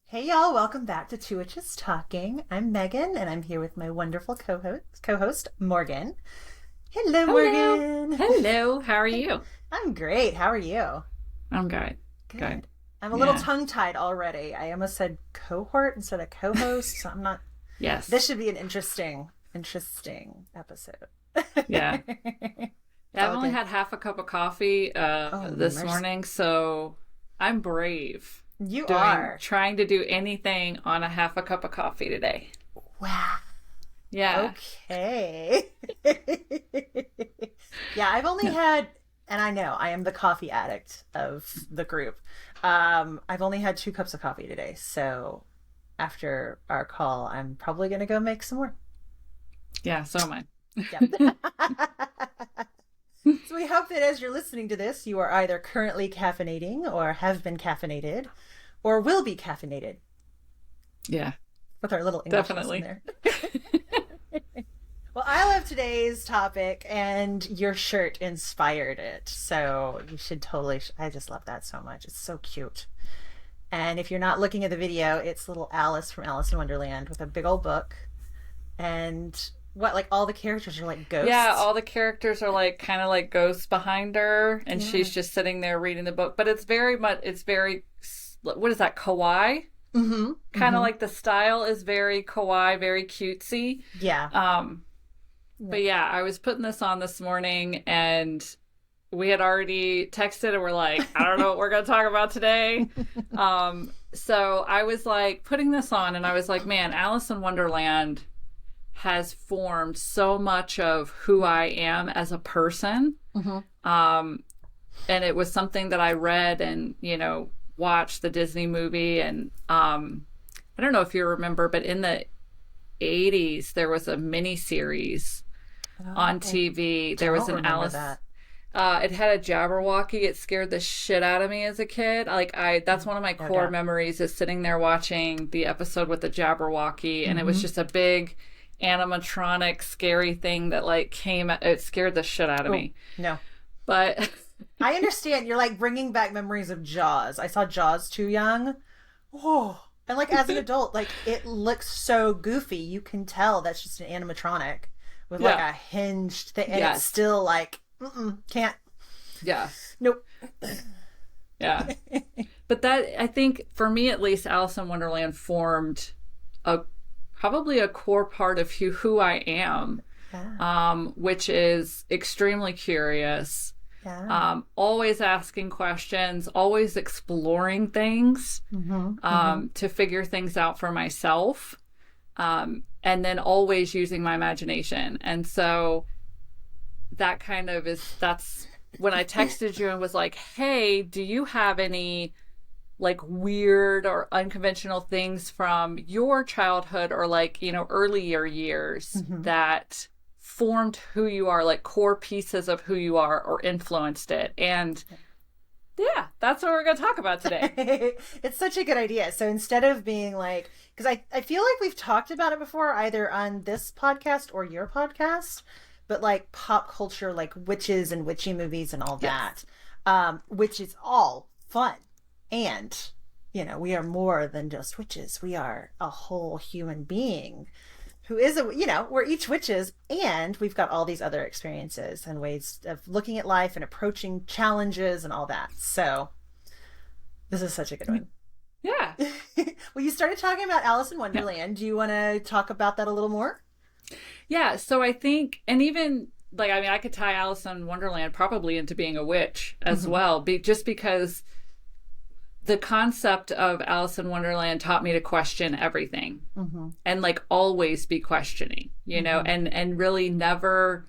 Hey y'all, welcome back to Two Witches Talking. I'm Megan and I'm here with my wonderful co-host Morgan. Hello Hello. Morgan. Hello. How are you? I'm great. How are you? I'm good. Good. Good. I'm a little Yeah. tongue-tied already. I almost said cohort instead of co-host, so I'm not this Yes. should be an interesting episode. Yeah. It's I've all only good. had half a cup of coffee Oh, this mercy. morning, so I'm brave You doing are. trying to do anything on a half a cup of coffee today. Wow. Yeah. Okay. Yeah, I've only had, and I know I am the coffee addict of the group. I've only had 2 cups of coffee today, so after our call, I'm probably gonna go make some more. Yeah, so am I. Yeah. So we hope that as you're listening to this, you are either currently caffeinating or have been caffeinated or will be caffeinated Yeah, with our little English lesson definitely. there. Well, I love today's topic, and your shirt inspired it. So you should totally. I just love that so much. It's so cute. And if you're not looking at the video, it's little Alice from Alice in Wonderland with a big old book. And what, like all the characters are like Yeah, ghosts? all the characters are like kind of like ghosts behind her, and Yeah. she's just sitting there reading the book. But it's very, what is that, kawaii? Mm-hmm. Kind of like the style is very kawaii, very cutesy. Yeah. Um, Yeah. but yeah, I was putting this on this morning and we had already texted and we're like, I don't know what we're going to talk about today. So I was like putting this on and I was like, man, Alice in Wonderland has formed so much of who I am as a person. Mm-hmm. And it was something that I read and, watched the Disney movie. And I don't know if you remember, but in the 80s, there was a mini series on TV. There was Don't an remember Alice. that. It had a Jabberwocky. It scared the shit out of me as a kid. That's one of my core yeah. memories is sitting there watching the episode with the Jabberwocky, and it was just a big animatronic, scary thing that like came. It scared the shit out of me. No. But I understand. You're like bringing back memories of Jaws. I saw Jaws too young. Oh. And like as an adult, like it looks so goofy. You can tell that's just an animatronic with like yeah, a hinged thing. And it's yes, still like, can't. yeah, Nope. yeah. But that I think for me at least, Alice in Wonderland formed a probably a core part of who I am, Yeah. which is extremely curious, Yeah. always asking questions, always exploring things, to figure things out for myself, and then always using my imagination. And so that's when I texted you and was like, hey, do you have any like weird or unconventional things from your childhood or like, earlier years that formed who you are, like core pieces of who you are or influenced it? And yeah, that's what we're going to talk about today. It's such a good idea. So instead of being like, because I feel like we've talked about it before, either on this podcast or your podcast, but like pop culture, like witches and witchy movies and all that, which is all fun. And, we are more than just witches. We are a whole human being who is we're each witches, and we've got all these other experiences and ways of looking at life and approaching challenges and all that. So this is such a good one. Yeah. Well, you started talking about Alice in Wonderland. Do you want to talk about that a little more? Yeah. So I think, and even like, I mean, I could tie Alice in Wonderland probably into being a witch as well, just because the concept of Alice in Wonderland taught me to question everything and like always be questioning, and really never,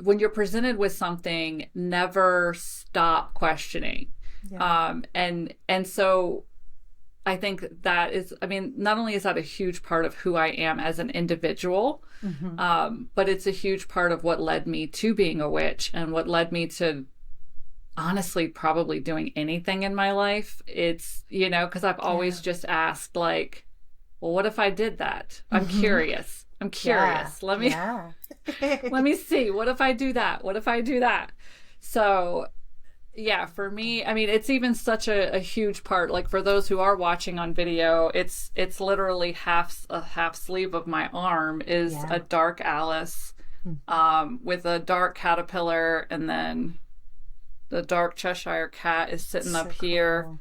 when you're presented with something, never stop questioning. Yeah. And so I think that is, I mean, not only is that a huge part of who I am as an individual, but it's a huge part of what led me to being a witch and what led me to honestly probably doing anything in my life. It's, because I've always just asked like, well, what if I did that? I'm curious. Let me let me see. What if I do that? What if I do that? So Yeah, for me, I mean, it's even such a huge part. Like for those who are watching on video, it's literally a half sleeve of my arm is Yeah. a dark Alice, with a dark caterpillar, and then the dark Cheshire cat is sitting So up here.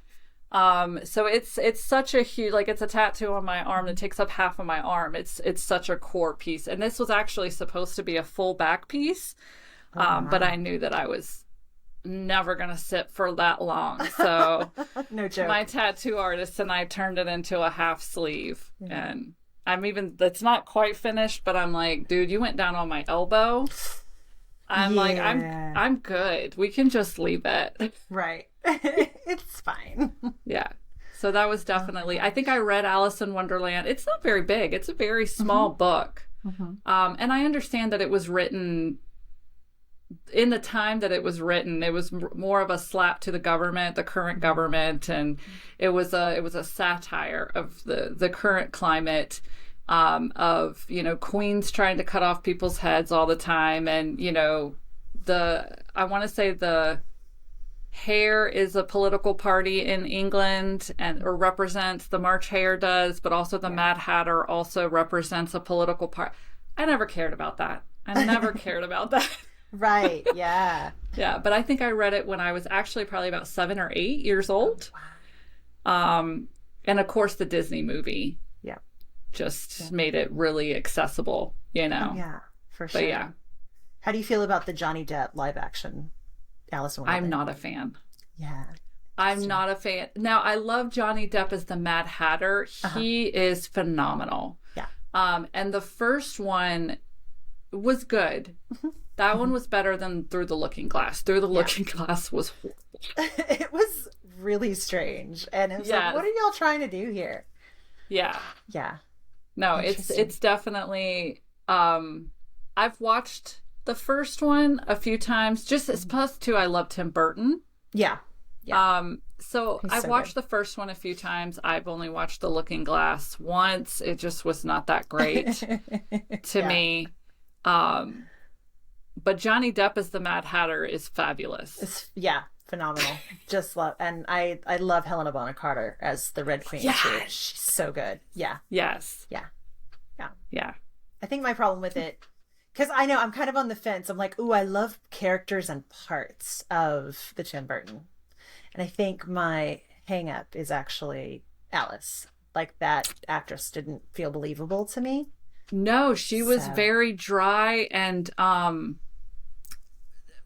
cool. So it's such a huge, like it's a tattoo on my arm that takes up half of my arm. It's such a core piece, and this was actually supposed to be a full back piece, Oh, but wow. I knew that I was never gonna sit for that long. So No joke. my tattoo artist and I turned it into a half sleeve, Yeah. and it's not quite finished, but I'm like, dude, you went down on my elbow. I'm like, Yeah. I'm good. We can just leave it. Right. It's fine. Yeah. So that was definitely, I think I read Alice in Wonderland. It's not very big. It's a very small book. And I understand that it was written in the time that it was written. It was more of a slap to the government, the current government, and it was a satire of the current climate, of, you know, queens trying to cut off people's heads all the time, and, you know, I want to say the Hare is a political party in England, and or represents, the March Hare does, but also the Mad Hatter also represents a political party. I never cared about that. I never cared about that. Right. Yeah. Yeah, but I think I read it when I was actually probably about 7 or 8 years old. And of course the Disney movie Yeah. just made it really accessible, you know. Yeah, for sure. But yeah, How do you feel about the Johnny Depp live action Alice in Wonderland? I'm not a fan. Yeah. I'm not a fan. Now, I love Johnny Depp as the Mad Hatter. He is phenomenal. Yeah. And the first one was good. That one was better than Through the Looking Glass. Through the Looking Glass was horrible. It was really strange. And it was like, Yes. what are y'all trying to do here? Yeah. Yeah. No, it's definitely, I've watched the first one a few times. Just as plus two, I love Tim Burton. Yeah. Yeah. So He's I've so watched good. the first one a few times. I've only watched The Looking Glass once. It just was not that great to Yeah. me. But Johnny Depp as the Mad Hatter is fabulous. Yeah, phenomenal. Just love, and I love Helena Bonham Carter as the Red Queen too. Yes. She's so good. Yeah. Yes. Yeah. Yeah. Yeah. I think my problem with it, because I know I'm kind of on the fence. I'm like, ooh, I love characters and parts of the Tim Burton. And I think my hang up is actually Alice. Like that actress didn't feel believable to me. No, she was So- very dry and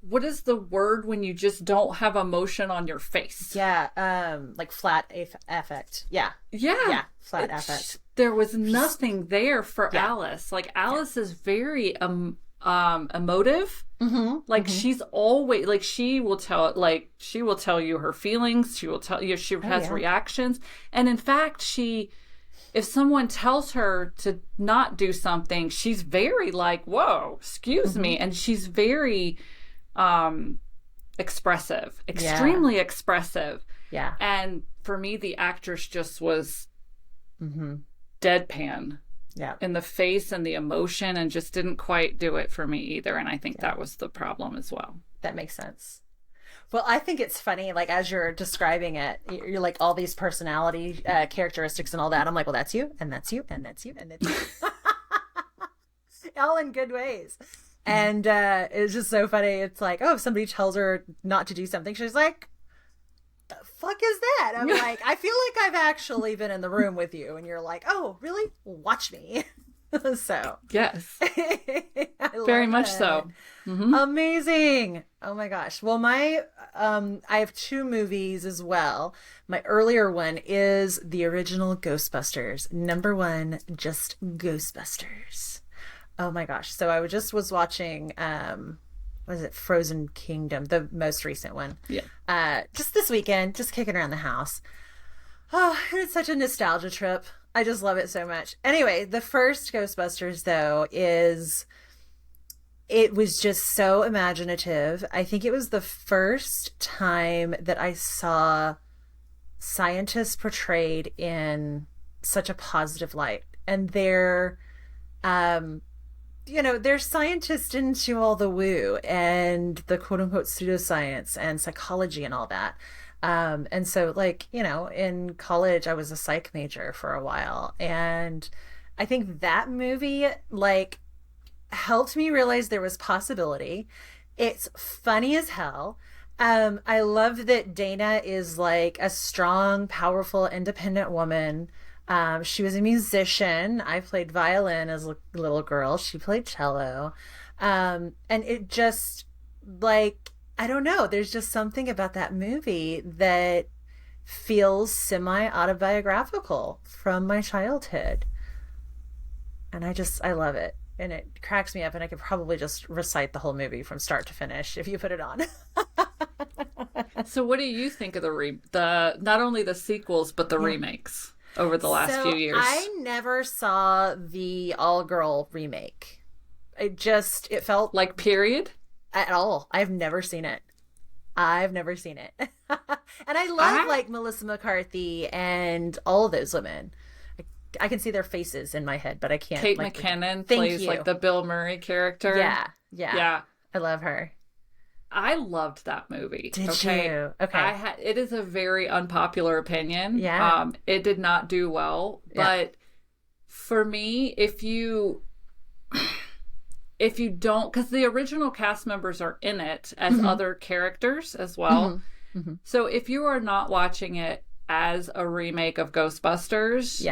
what is the word when you just don't have emotion on your face? Yeah, like flat affect. Yeah. Yeah. Yeah, flat It's- affect. There was nothing there for Yeah. Alice. Like Alice is very emotive. Mm-hmm. Like she's always like she will tell you her feelings. She will tell you she has yeah. reactions. And in fact, if someone tells her to not do something, she's very like, whoa, excuse me. And she's very expressive, extremely expressive. Yeah. And for me, the actress just was deadpan Yeah. in the face and the emotion, and just didn't quite do it for me either. And I think that was the problem as well. That makes sense. Well, I think it's funny, like, as you're describing it, you're like all these personality characteristics and all that. I'm like, well, that's you, and that's you, and that's you, and that's you. All in good ways. And it's just so funny. It's like, oh, if somebody tells her not to do something, she's like, the fuck is that? I'm like, I feel like I've actually been in the room with you. And you're like, oh, really? Watch me. So. Yes. I Very love much that. so. Amazing. Oh my gosh. Well, I have two movies as well. My earlier one is the original Ghostbusters. Number one, just Ghostbusters. Oh my gosh. So I was watching, what is it? Frozen Kingdom, the most recent one. Yeah. Just this weekend, just kicking around the house. Oh, it's such a nostalgia trip. I just love it so much. Anyway, the first Ghostbusters, though, it was just so imaginative. I think it was the first time that I saw scientists portrayed in such a positive light. And they're scientists into all the woo and the quote unquote pseudoscience and psychology and all that. And so, like, in college, I was a psych major for a while. And I think that movie, like, helped me realize there was possibility. It's funny as hell. I love that Dana is like a strong, powerful, independent woman. She was a musician. I played violin as a little girl. She played cello. And it just, like, I don't know. There's just something about that movie that feels semi-autobiographical from my childhood. And I love it. And it cracks me up, and I could probably just recite the whole movie from start to finish if you put it on. So what do you think of the not only the sequels, but the remakes over the last few years? I never saw the all-girl remake. It felt... Like, period? At all. I've never seen it. And I love, like, Melissa McCarthy and all of those women. I can see their faces in my head, but I can't. Kate McKinnon plays like the Bill Murray character. Yeah. I love her. I loved that movie. Did you? Okay. It is a very unpopular opinion. Yeah. It did not do well, but for me, if you don't, because the original cast members are in it as other characters as well. So if you are not watching it as a remake of Ghostbusters,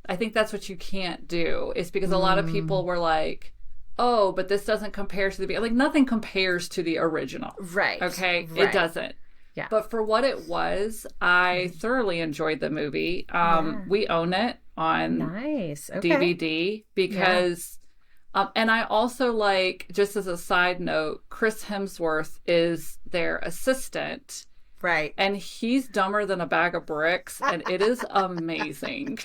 I think that's what you can't do, is because a lot of people were like, oh, but this doesn't compare to like, nothing compares to the original. Right. Okay. Right. It doesn't. Yeah. But for what it was, I thoroughly enjoyed the movie. We own it on DVD because, and I also like, just as a side note, Chris Hemsworth is their assistant. Right. And he's dumber than a bag of bricks, and it is amazing.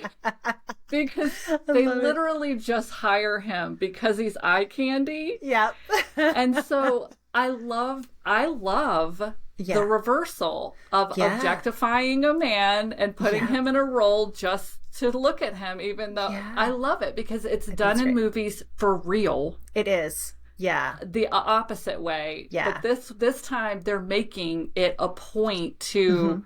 Because they literally just hire him because he's eye candy. Yep. And so I love the reversal of objectifying a man and putting him in a role just to look at him, even though I love it because it's done in movies for real. It is. Yeah. The opposite way. Yeah. But this time they're making it a point to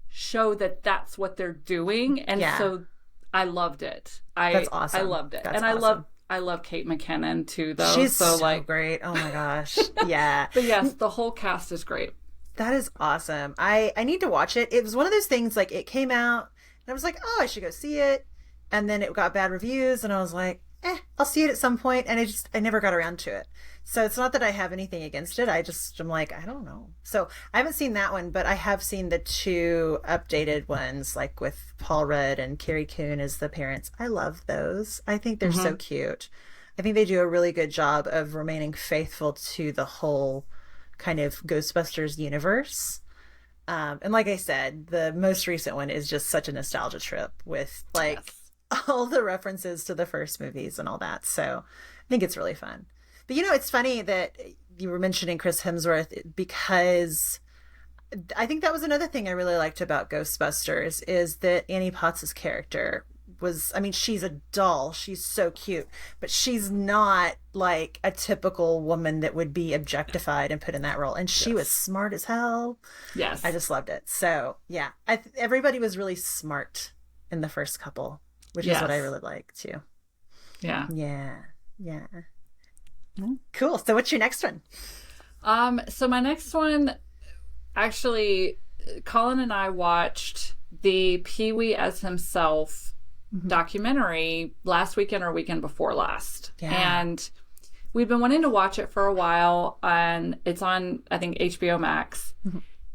show that that's what they're doing. And so I loved it. That's awesome. I loved it. That's awesome. I love Kate McKinnon too, though. She's so great. Oh my gosh. Yeah. But yes, the whole cast is great. That is awesome. I need to watch it. It was one of those things, like, it came out and I was like, oh, I should go see it. And then it got bad reviews and I was like, I'll see it at some point, and I never got around to it. So it's not that I have anything against it. I'm like, I don't know. So I haven't seen that one, but I have seen the two updated ones, like with Paul Rudd and Carrie Coon as the parents. I love those. I think they're so cute. I think they do a really good job of remaining faithful to the whole kind of Ghostbusters universe. And like I said, the most recent one is just such a nostalgia trip with, like, all the references to the first movies and all that. So I think it's really fun. But it's funny that you were mentioning Chris Hemsworth, because I think that was another thing I really liked about Ghostbusters, is that Annie Potts' character was, I mean, she's a doll. She's so cute, but she's not like a typical woman that would be objectified and put in that role. And she was smart as hell. Yes. I just loved it. So yeah, everybody was really smart in the first couple, which is what I really like too. Yeah. Cool. So what's your next one? So my next one, actually, Colin and I watched the Pee-wee as himself documentary last weekend or weekend before last. Yeah. And we've been wanting to watch it for a while, and it's on, I think, HBO Max.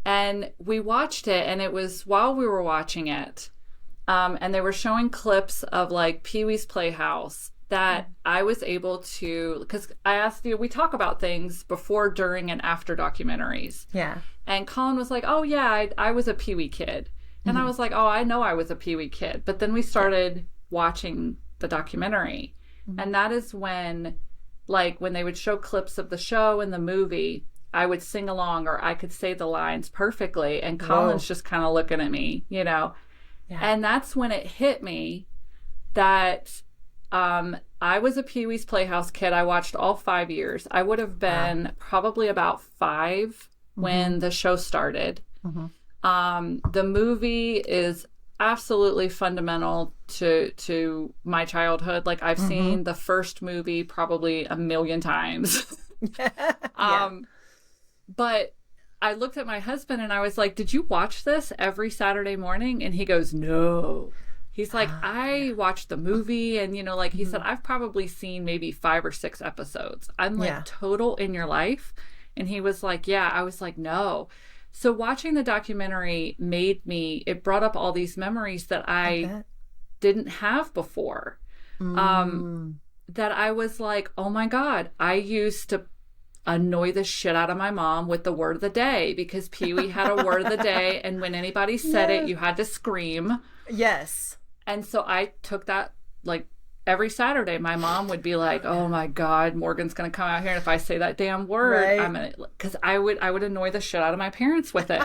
And we watched it, and it was while we were watching it, and they were showing clips of, like, Pee-wee's Playhouse that I was able to, because I asked you, we talk about things before, during, and after documentaries. Yeah. And Colin was like, oh, yeah, I was a Pee-wee kid. And I was like, oh, I know I was a Pee-wee kid. But then we started watching the documentary. And that is when, like, when they would show clips of the show and the movie, I would sing along, or I could say the lines perfectly. And Colin's just kind of looking at me, you know. Yeah. And that's when it hit me that I was a Pee-wee's Playhouse kid. I watched all 5 years. I would have been probably about 5 when the show started. The movie is absolutely fundamental to my childhood. Like, I've seen the first movie probably a million times. But I looked at my husband and I was like, did you watch this every Saturday morning? And he goes, no. He's like, I watched the movie, and, you know, like he said, I've probably seen maybe 5 or 6 episodes. I'm like, total in your life? And he was like, yeah. I was like, no. So watching the documentary it brought up all these memories that I didn't have before. That I was like, oh my God, I used to annoy the shit out of my mom with the word of the day, because Pee-wee had a word of the day, and when anybody said it, you had to scream. Yes. And so I took that, like, every Saturday, my mom would be like, oh my God, Morgan's going to come out here, and if I say that damn word, I'm going to, because I would annoy the shit out of my parents with it.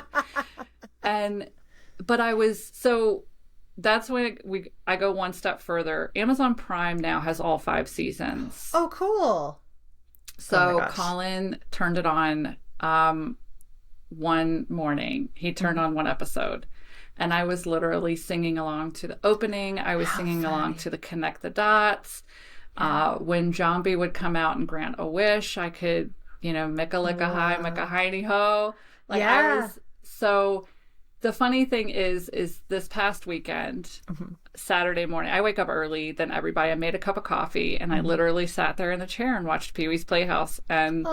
But I was, so that's when I go one step further. Amazon Prime now has all 5 seasons. Oh, cool. So Colin turned it on one morning. He turned on one episode. And I was literally singing along to the opening. I was singing along to the Connect the Dots. When Zombie would come out and grant a wish, I could, you know, micka licka hi, micka hiney ho. Like, I was, so the funny thing is this past weekend, Saturday morning, I wake up early than everybody. I made a cup of coffee, and I literally sat there in the chair and watched Pee-wee's Playhouse. And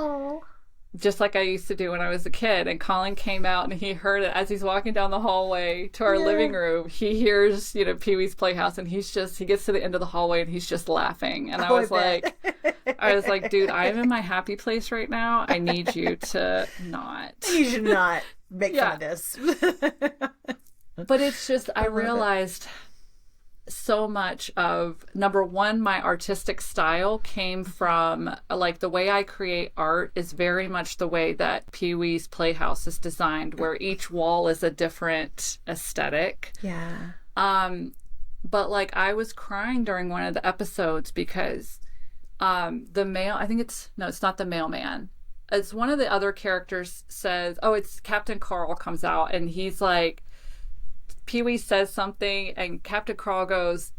just like I used to do when I was a kid. And Colin came out and he heard it as he's walking down the hallway to our living room. He hears, you know, Pee-wee's Playhouse, and he gets to the end of the hallway and he's just laughing. And I was like, dude, I am in my happy place right now. I need you to not. You should not make fun of this. But it's just, I realized so much of, number one, my artistic style came from, like, the way I create art is very much the way that Pee-wee's Playhouse is designed, where each wall is a different aesthetic. But, like, I was crying during one of the episodes because it's not the mailman. It's one of the other characters says, it's Captain Carl comes out, and he's like, Pee-wee says something, and Captain Carl goes,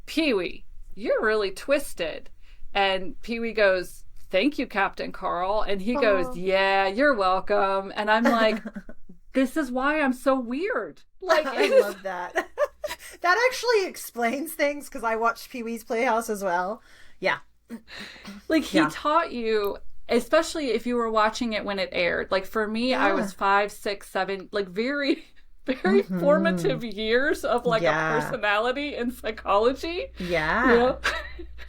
Pee-wee, you're really twisted. And Pee-wee goes, thank you, Captain Carl. And he goes, yeah, you're welcome. And I'm like, this is why I'm so weird. Like, I love that. That actually explains things, because I watched Pee-wee's Playhouse as well. Yeah. Like, he taught you, especially if you were watching it when it aired. Like, for me, I was 5, 6, 7, like, very formative years of, like, a personality in psychology. You know?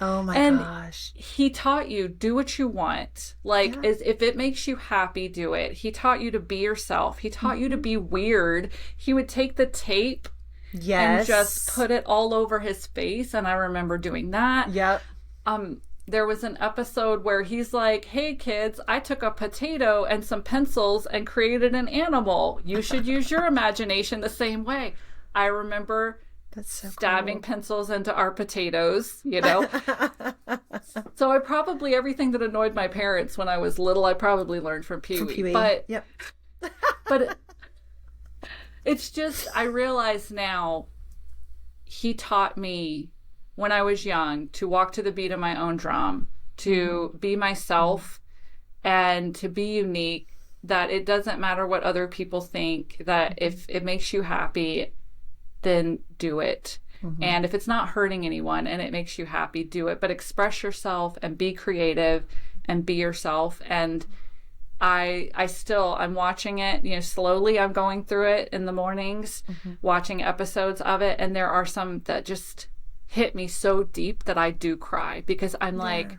Oh my gosh. He taught you, do what you want. Like, if it makes you happy, do it. He taught you to be yourself. He taught you to be weird. He would take the tape and just put it all over his face. And I remember doing that. There was an episode where he's like, hey kids, I took a potato and some pencils and created an animal. You should use your imagination the same way. I remember stabbing pencils into our potatoes, you know. So everything that annoyed my parents when I was little, I probably learned from Pee-wee. But it's just, I realize now, he taught me when I was young to walk to the beat of my own drum, to be myself and to be unique, that it doesn't matter what other people think, that if it makes you happy, then do it. And if it's not hurting anyone and it makes you happy, do it. But express yourself and be creative and be yourself. And I'm watching it, you know, slowly. I'm going through it in the mornings, watching episodes of it. And there are some that just hit me so deep that I do cry, because I'm like,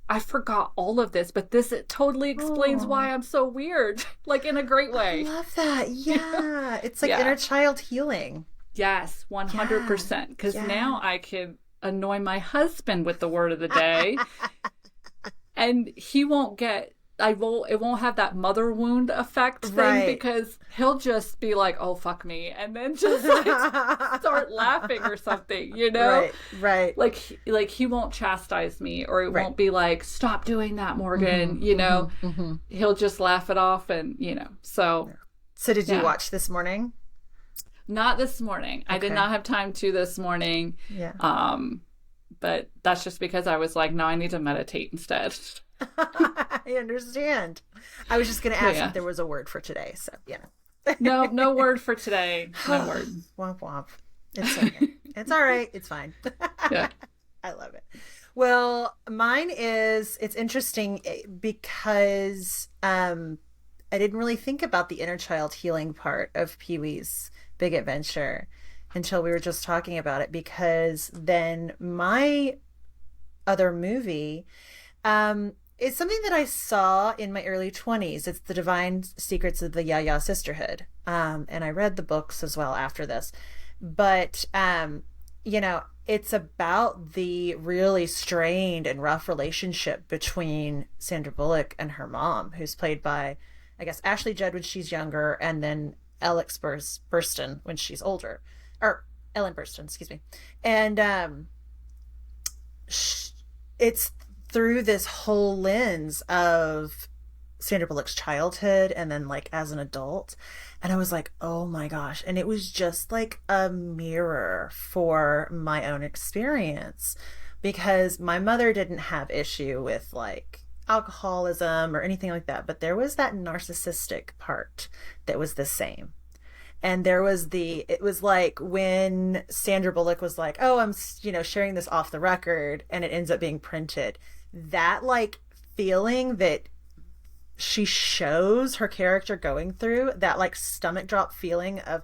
I forgot all of this, but it totally explains why I'm so weird, like, in a great way. I love that. Yeah. It's like inner child healing. Yes, 100%. Because now I can annoy my husband with the word of the day, and he won't get it won't have that mother wound effect thing, Right. because he'll just be like, oh, fuck me, and then just like start laughing or something, you know? Right. Like he won't chastise me, or it Right. won't be like, stop doing that, Morgan, you know? He'll just laugh it off, and, you know, so. So did you watch this morning? Not this morning. Okay. I did not have time to this morning. Yeah. But that's just because I was like, no, I need to meditate instead. I understand. I was just going to ask if there was a word for today. So, yeah. No word for today. No word. Womp womp. It's okay. It's all right. It's fine. Yeah. I love it. Well, mine is, it's interesting because I didn't really think about the inner child healing part of Pee-wee's Big Adventure until we were just talking about it, because then my other movie is something that I saw in my early 20s. It's The Divine Secrets of the Ya-Ya Sisterhood. And I read the books as well after this. But, you know, it's about the really strained and rough relationship between Sandra Bullock and her mom, who's played by, I guess, Ashley Judd when she's younger, and then Alex Burstyn when she's older. Or Ellen Burstyn, excuse me. And it's through this whole lens of Sandra Bullock's childhood and then like as an adult. And I was like, oh my gosh. And it was just like a mirror for my own experience, because my mother didn't have issue with like alcoholism or anything like that. But there was that narcissistic part that was the same. And there was it was like when Sandra Bullock was like, oh, I'm, you know, sharing this off the record, and it ends up being printed. That like feeling that she shows her character going through, that like stomach drop feeling of,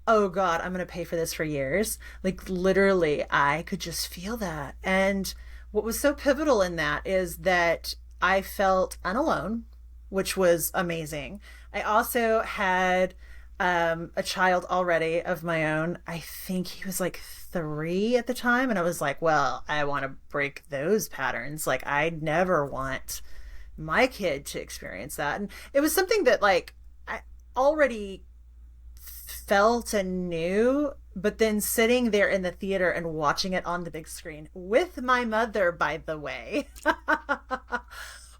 oh God, I'm going to pay for this for years. Like literally, I could just feel that. And what was so pivotal in that is that I felt unalone, which was amazing. I also had a child already of my own. I think he was like 3 at the time. And I was like, well, I want to break those patterns. Like, I never want my kid to experience that. And it was something that like I already felt and knew, but then sitting there in the theater and watching it on the big screen with my mother, by the way,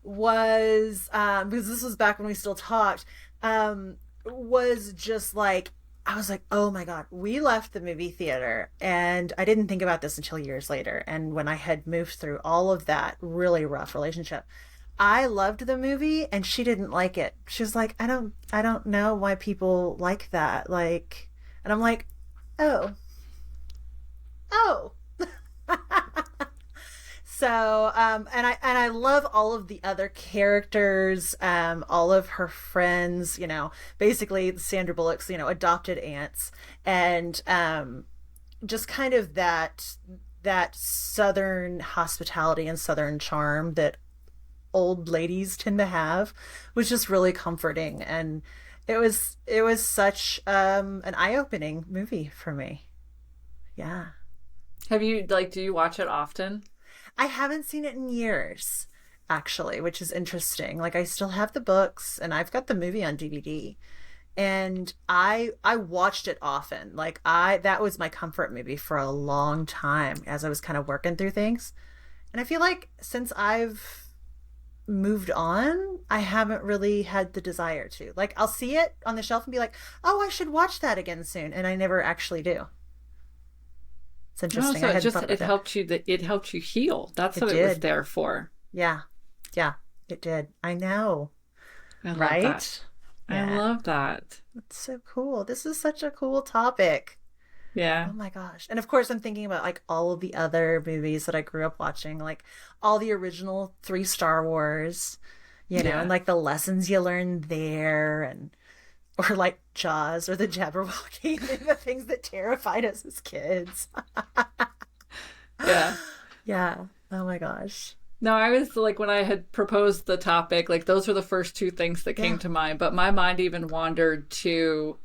was, because this was back when we still talked, was just like, I was like, oh my God, we left the movie theater, and I didn't think about this until years later. And when I had moved through all of that really rough relationship, I loved the movie and she didn't like it. She was like, I don't know why people like that. Like, and I'm like, oh. So, and I love all of the other characters, all of her friends, you know, basically Sandra Bullock's, you know, adopted aunts, and just kind of that Southern hospitality and Southern charm that old ladies tend to have was just really comforting. And it was such an eye-opening movie for me. Yeah. Have you, like, do you watch it often? I haven't seen it in years, actually, which is interesting. Like, I still have the books, and I've got the movie on DVD, and I watched it often. Like, that was my comfort movie for a long time as I was kind of working through things. And I feel like since I've moved on, I haven't really had the desire to. Like, I'll see it on the shelf and be like, oh, I should watch that again soon, and I never actually do. It's interesting. No, so it helped you heal. That's what it was there for. Yeah, it did. I know. I love right? That. Yeah. I love that. That's so cool. This is such a cool topic. Yeah. Oh my gosh. And of course, I'm thinking about like all of the other movies that I grew up watching, like all the original 3 Star Wars, you know, and like the lessons you learn there, and or like Jaws or the Jabberwocky, the things that terrified us as kids. Yeah. Yeah. Oh my gosh. No, I was like, when I had proposed the topic, like those were the first 2 things that came to mind. But my mind even wandered to,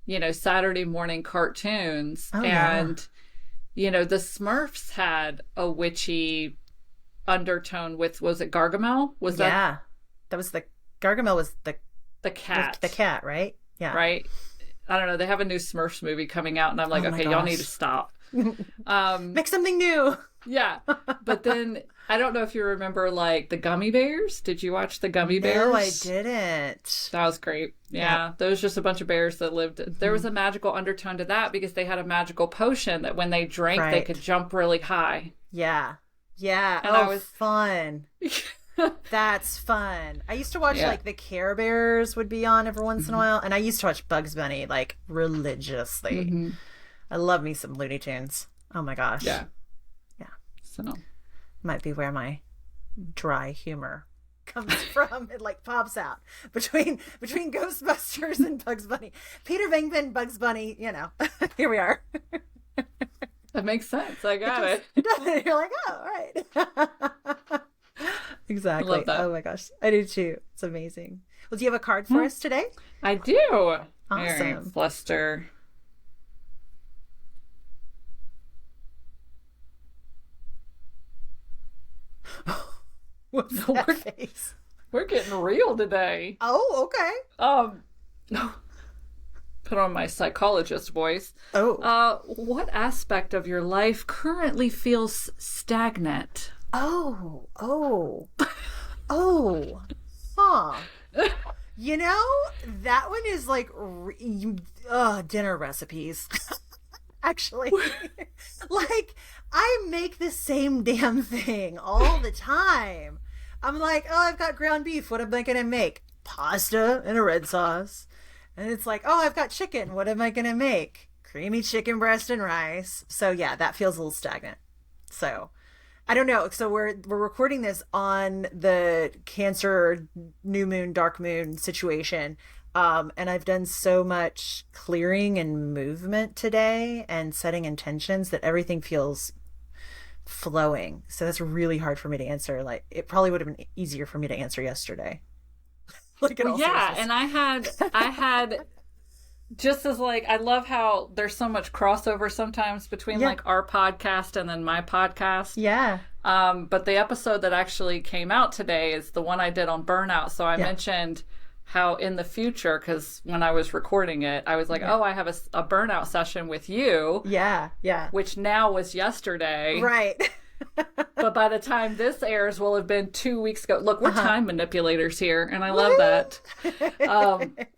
you know, Saturday morning cartoons. And, you know, the Smurfs had a witchy undertone with, was it Gargamel? Was that? That was Gargamel was The cat. The cat, right? Yeah. Right? I don't know. They have a new Smurfs movie coming out, and I'm like, okay, y'all need to stop. Make something new. Yeah. But then, I don't know if you remember, like, the Gummy Bears. Did you watch the Gummy Bears? No, I didn't. That was great. Yeah. There was just a bunch of bears that lived. There was a magical undertone to that because they had a magical potion that when they drank, they could jump really high. Yeah. Yeah. And fun. That's fun. I used to watch like the Care Bears would be on every once in a while, and I used to watch Bugs Bunny like religiously. I love me some Looney Tunes. Oh my gosh. Yeah. So might be where my dry humor comes from. It like pops out between Ghostbusters and Bugs Bunny. Peter Venkman, Bugs Bunny. Here we are. That makes sense. I got it. You're like, oh, all right. Exactly. Love that. Oh my gosh, I do too. It's amazing. Well, do you have a card for us today? I do. Awesome. Very fluster. What's that face? We're getting real today. Oh, okay. Put on my psychologist voice. What aspect of your life currently feels stagnant? Huh. That one is like dinner recipes. Actually, like I make the same damn thing all the time. I'm like, oh, I've got ground beef. What am I going to make? Pasta and a red sauce. And it's like, oh, I've got chicken. What am I going to make? Creamy chicken breast and rice. So yeah, that feels a little stagnant. So I don't know. So we're recording this on the Cancer new moon, dark moon situation. And I've done so much clearing and movement today and setting intentions that everything feels flowing. So that's really hard for me to answer. Like it probably would have been easier for me to answer yesterday. And I had just as like, I love how there's so much crossover sometimes between like our podcast and then my podcast. Yeah. But the episode that actually came out today is the one I did on burnout. So I mentioned how in the future, because when I was recording it, I was like, oh, I have a burnout session with you. Yeah. Which now was yesterday. Right. But by the time this airs will have been 2 weeks ago. Look, we're time manipulators here, and I love that.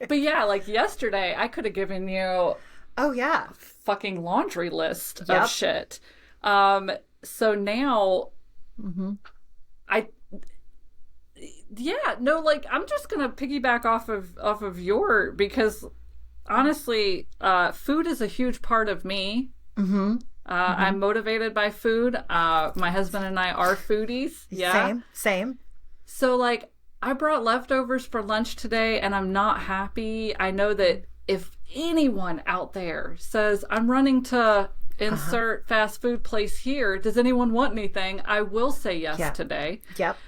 But yeah, like yesterday, I could have given you a fucking laundry list of shit. So now I'm just gonna piggyback off of your, because honestly, food is a huge part of me. I'm motivated by food. My husband and I are foodies. Yeah. Same. So like I brought leftovers for lunch today and I'm not happy. I know that if anyone out there says I'm running to insert fast food place here, does anyone want anything? I will say yes today. Yep.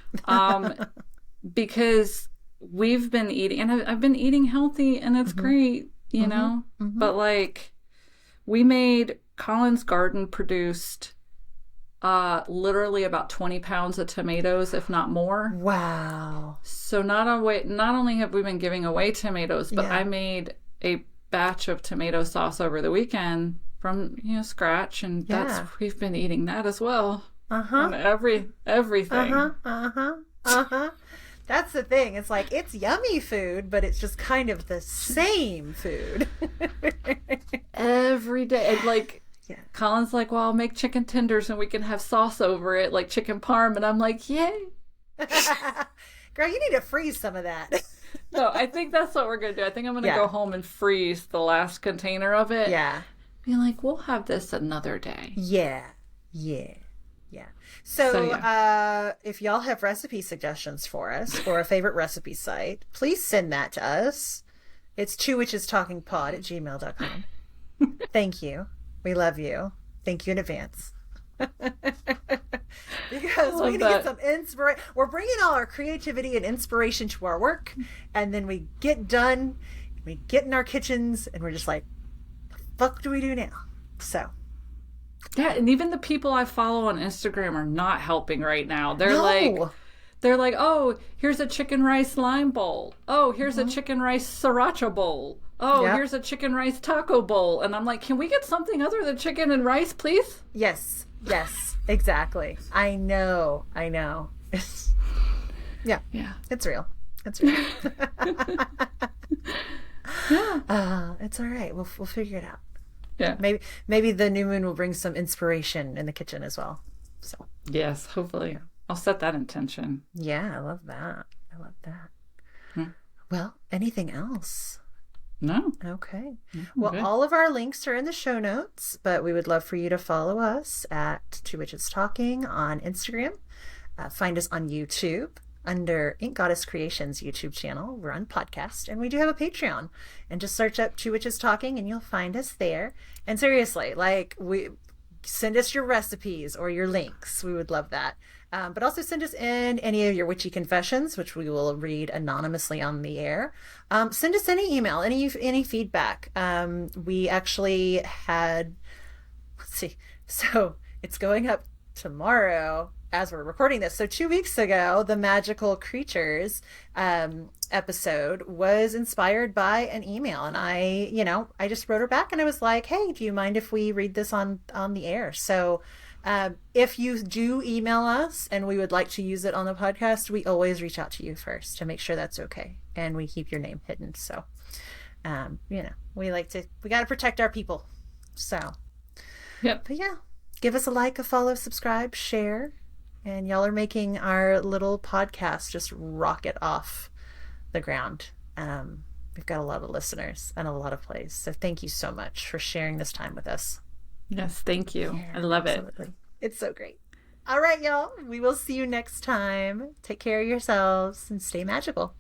Because we've been eating, and I've been eating healthy and it's great, you know, but like Colin's garden produced literally about 20 pounds of tomatoes, if not more. Wow. So not only have we been giving away tomatoes, but I made a batch of tomato sauce over the weekend from scratch, and we've been eating that as well. On everything. That's the thing. It's like, it's yummy food, but it's just kind of the same food. Every day. And like, Colin's like, well, I'll make chicken tenders and we can have sauce over it, like chicken parm. And I'm like, yay. Girl, you need to freeze some of that. No, I think that's what we're going to do. I think I'm going to go home and freeze the last container of it. Yeah. Be like, we'll have this another day. Yeah. So if y'all have recipe suggestions for us or a favorite recipe site, please send that to us. It's TwoWitchesTalkingPod@gmail.com. Thank you. We love you. Thank you in advance. Because we need to get some inspiration. We're bringing all our creativity and inspiration to our work, and then we get done, we get in our kitchens, and we're just like, the fuck do we do now? So. Yeah, and even the people I follow on Instagram are not helping right now. They're like, they're like, oh, here's a chicken rice lime bowl. Oh, here's a chicken rice sriracha bowl. Oh, here's a chicken rice taco bowl. And I'm like, can we get something other than chicken and rice, please? Yes, exactly. I know. Yeah, it's real. It's real. It's all right. We'll figure it out. Yeah. Maybe the new moon will bring some inspiration in the kitchen as well. So yes, hopefully. I'll set that intention. Yeah, I love that. Well, anything else? No. Okay. Well, all of our links are in the show notes, but we would love for you to follow us at Two Witches Talking on Instagram. Find us on YouTube under Ink Goddess Creations YouTube channel. We're on podcast, and we do have a Patreon. And just search up Two Witches Talking, and you'll find us there. And seriously, send us your recipes or your links. We would love that. But also send us in any of your witchy confessions, which we will read anonymously on the air. Send us any email, any feedback. We actually had, so it's going up tomorrow as we're recording this. So 2 weeks ago, the magical creatures episode was inspired by an email, and I just wrote her back and I was like, hey, do you mind if we read this on the air? So if you do email us and we would like to use it on the podcast, we always reach out to you first to make sure that's okay, and we keep your name hidden. So we got to protect our people. So yep. But yeah, give us a like, a follow, subscribe, share. And y'all are making our little podcast just rocket off the ground. We've got a lot of listeners and a lot of plays. So thank you so much for sharing this time with us. Yes, thank you. Yeah, I love absolutely. It's so great. All right, y'all. We will see you next time. Take care of yourselves and stay magical.